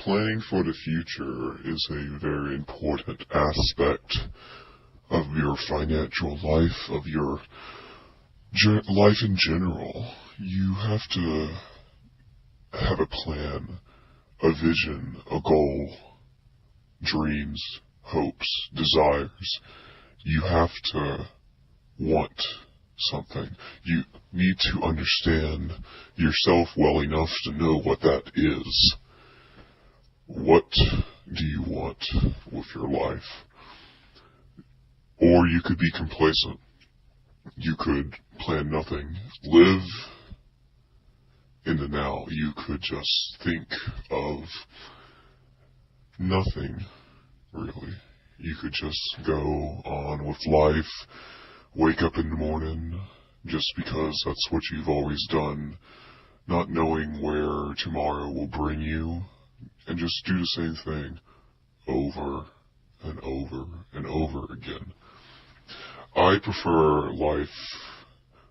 Planning for the future is a very important aspect of your financial life, of your life in general. You have to have a plan, a vision, a goal, dreams, hopes, desires. You have to want something. You need to understand yourself well enough to know what that is. What do you want with your life? Or you could be complacent. You could plan nothing. Live in the now. You could just think of nothing, really. You could just go on with life, wake up in the morning just because that's what you've always done, not knowing where tomorrow will bring you, and just do the same thing over and over and over again. I prefer life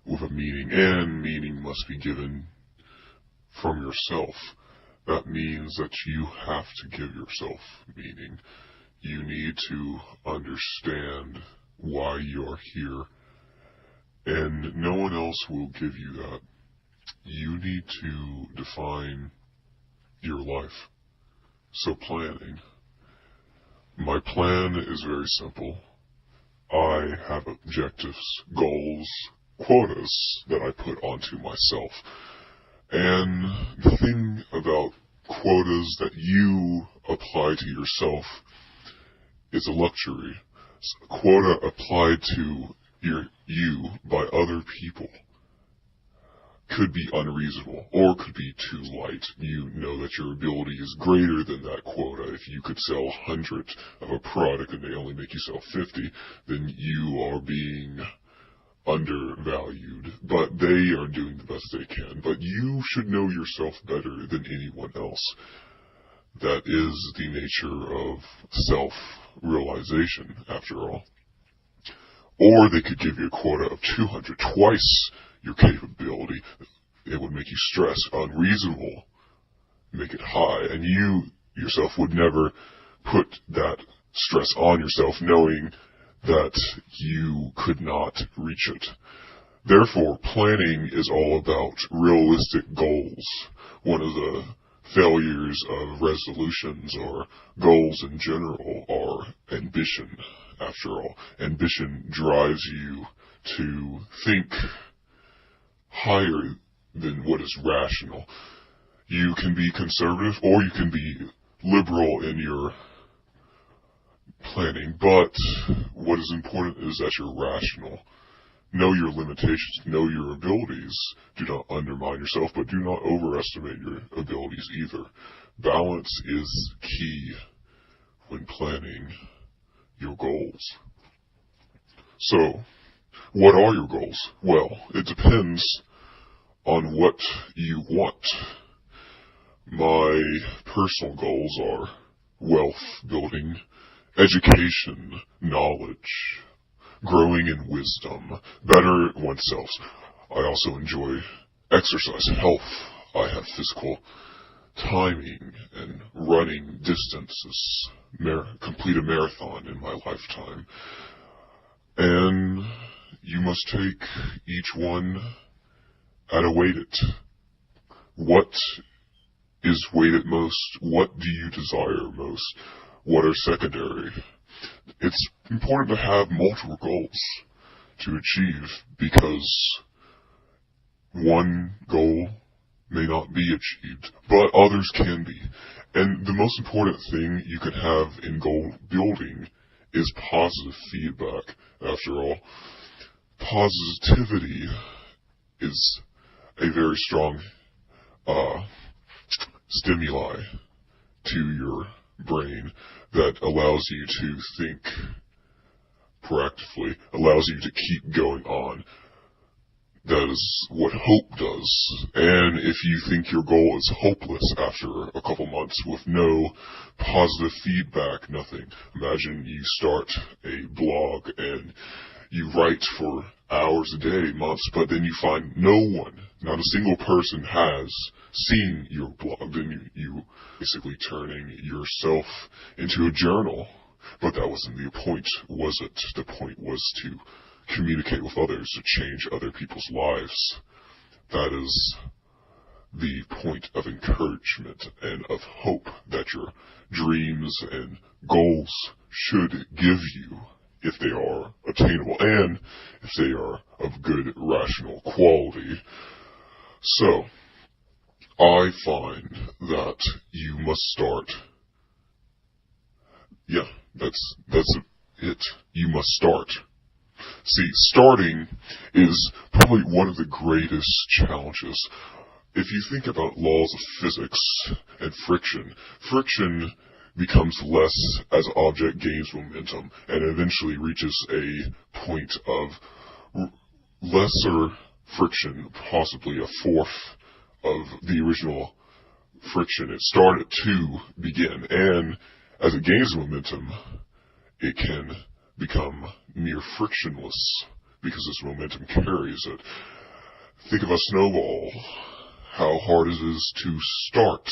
with a meaning, and meaning must be given from yourself. That means that you have to give yourself meaning. You need to understand why you are here, and no one else will give you that. You need to define your life. So planning. My plan is very simple. I have objectives, goals, quotas that I put onto myself. And the thing about quotas that you apply to yourself is a luxury. A quota applied to you by other people could be unreasonable or could be too light. You know that your ability is greater than that quota. If you could sell 100 of a product and they only make you sell 50, then you are being undervalued. But they are doing the best they can. But you should know yourself better than anyone else. That is the nature of self-realization, after all. Or they could give you a quota of 200, twice your capability. It would make you stress, unreasonable, make it high, and you yourself would never put that stress on yourself knowing that you could not reach it. Therefore, planning is all about realistic goals. One of the failures of resolutions or goals in general are ambition, after all. Ambition drives you to think higher than what is rational. You can be conservative or you can be liberal in your planning, but what is important is that you're rational. Know your limitations, know your abilities. Do not undermine yourself, but do not overestimate your abilities either. Balance is key when planning your goals. So, what are your goals? Well, it depends on what you want. My personal goals are wealth building, education, knowledge, growing in wisdom, better oneself. I also enjoy exercise, health. I have physical timing and running distances, complete a marathon in my lifetime. And you must take each one at a weighted. What is weighted most? What do you desire most? What are secondary? It's important to have multiple goals to achieve because one goal may not be achieved, but others can be. And the most important thing you can have in goal building is positive feedback. After all, positivity is a very strong stimuli to your brain that allows you to think proactively, allows you to keep going on. That is what hope does. And if you think your goal is hopeless after a couple months with no positive feedback, nothing. Imagine you start a blog and you write for hours a day, months, but then you find no one, not a single person has seen your blog. Then you basically turning yourself into a journal. But that wasn't the point, was it? The point was to communicate with others, to change other people's lives. That is the point of encouragement and of hope that your dreams and goals should give you, if they are attainable and if they are of good rational quality. So, I find that you must start. Yeah, that's it. You must start. See, starting is probably one of the greatest challenges. If you think about laws of physics and friction becomes less as object gains momentum and eventually reaches a point of lesser friction, possibly a fourth of the original friction it started to begin. And as it gains momentum, it can become near frictionless because its momentum carries it. Think of a snowball. How hard it is to start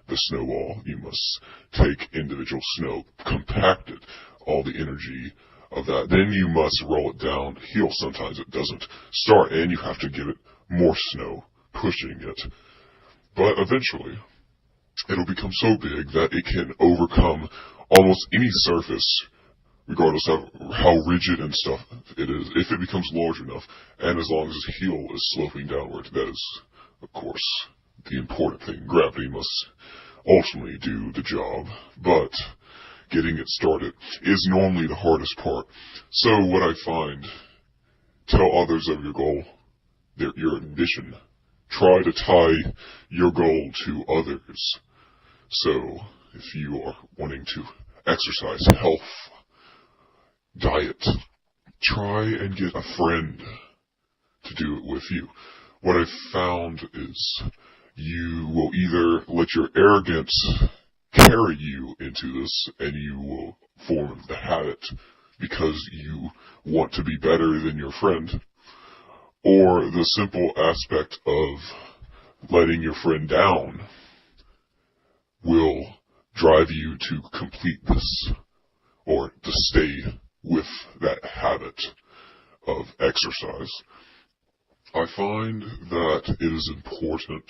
the snowball. You must take individual snow, compact it, all the energy of that. Then you must roll it downhill. Sometimes it doesn't start, and you have to give it more snow, pushing it. But eventually, it'll become so big that it can overcome almost any surface, regardless of how rigid and stuff it is, if it becomes large enough, and as long as its heel is sloping downward. That is, of course, the important thing. Gravity must ultimately do the job, but getting it started is normally the hardest part. So what I find, tell others of your goal, your ambition. Try to tie your goal to others. So if you are wanting to exercise, health, diet, try and get a friend to do it with you. What I've found is you will either let your arrogance carry you into this, and you will form the habit because you want to be better than your friend, or the simple aspect of letting your friend down will drive you to complete this, or to stay with that habit of exercise. I find that it is important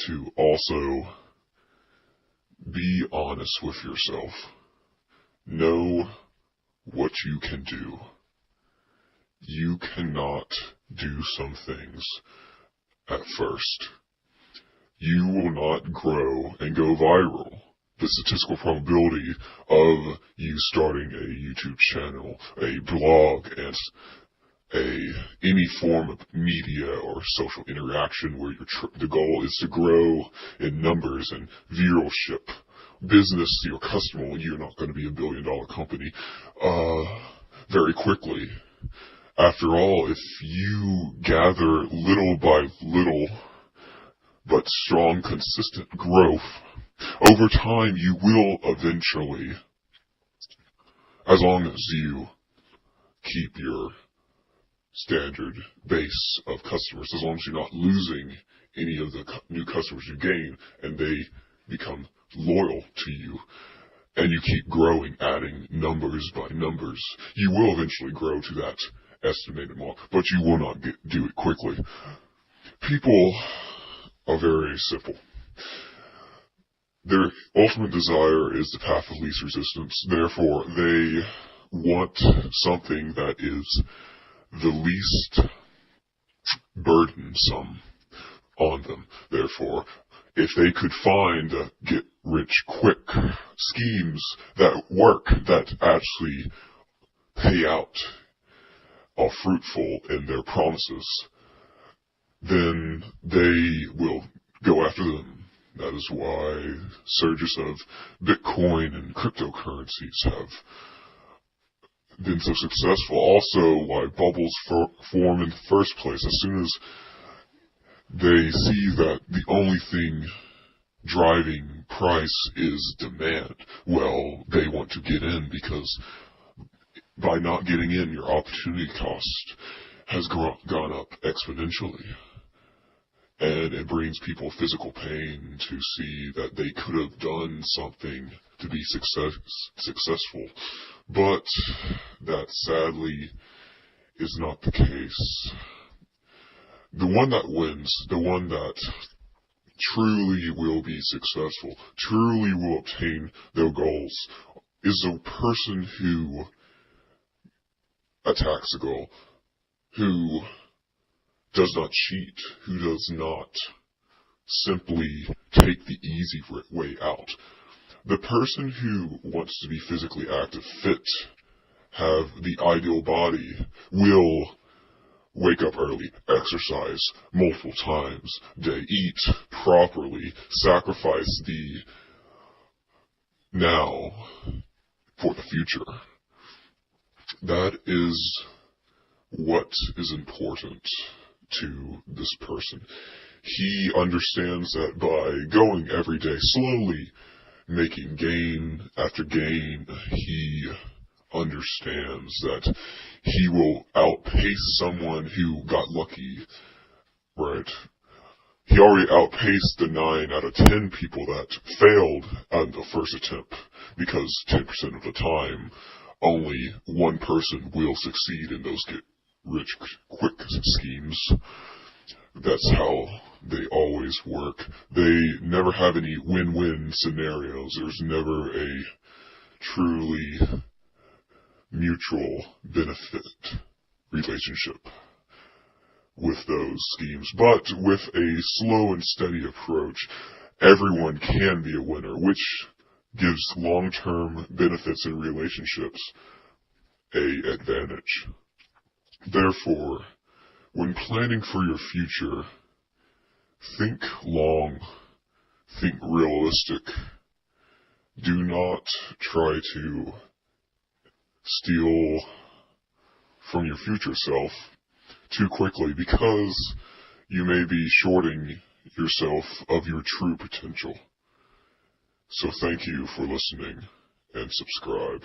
to also be honest with yourself. Know what you can do. You cannot do some things at first. You will not grow and go viral. The statistical probability of you starting a YouTube channel, a blog, and any form of media or social interaction where the goal is to grow in numbers and viewership, business to your customer, when you're not going to be $1 billion company very quickly. After all, if you gather little by little but strong, consistent growth, over time you will eventually, as long as you keep your standard base of customers, as long as you're not losing any of the new customers you gain and they become loyal to you, and you keep growing, adding numbers by numbers, you will eventually grow to that estimated mark, but you will not do it quickly. People are very simple. Their ultimate desire is the path of least resistance. Therefore, they want something that is the least burdensome on them. Therefore, if they could find get-rich-quick schemes that work, that actually pay out, are fruitful in their promises, then they will go after them. That is why surges of Bitcoin and cryptocurrencies have been so successful. Also, why bubbles form in the first place. As soon as they see that the only thing driving price is demand, well, they want to get in, because by not getting in, your opportunity cost has gone up exponentially. And it brings people physical pain to see that they could have done something to be successful. But that sadly is not the case. The one that wins, the one that truly will be successful, truly will obtain their goals, is a person who attacks a goal, who does not cheat, who does not simply take the easy way out. The person who wants to be physically active, fit, have the ideal body, will wake up early, exercise multiple times a day, eat properly, sacrifice the now for the future. That is what is important to this person. He understands that by going every day slowly, making gain after gain, he understands that he will outpace someone who got lucky, right? He already outpaced the 9 out of 10 people that failed on the first attempt, because 10% of the time, only one person will succeed in those get rich quick schemes. That's how they always work. They never have any win-win scenarios. There's never a truly mutual benefit relationship with those schemes. But with a slow and steady approach, everyone can be a winner, which gives long-term benefits in relationships an advantage. Therefore, when planning for your future, think long, think realistic. Do not try to steal from your future self too quickly, because you may be shorting yourself of your true potential. So thank you for listening, and subscribe.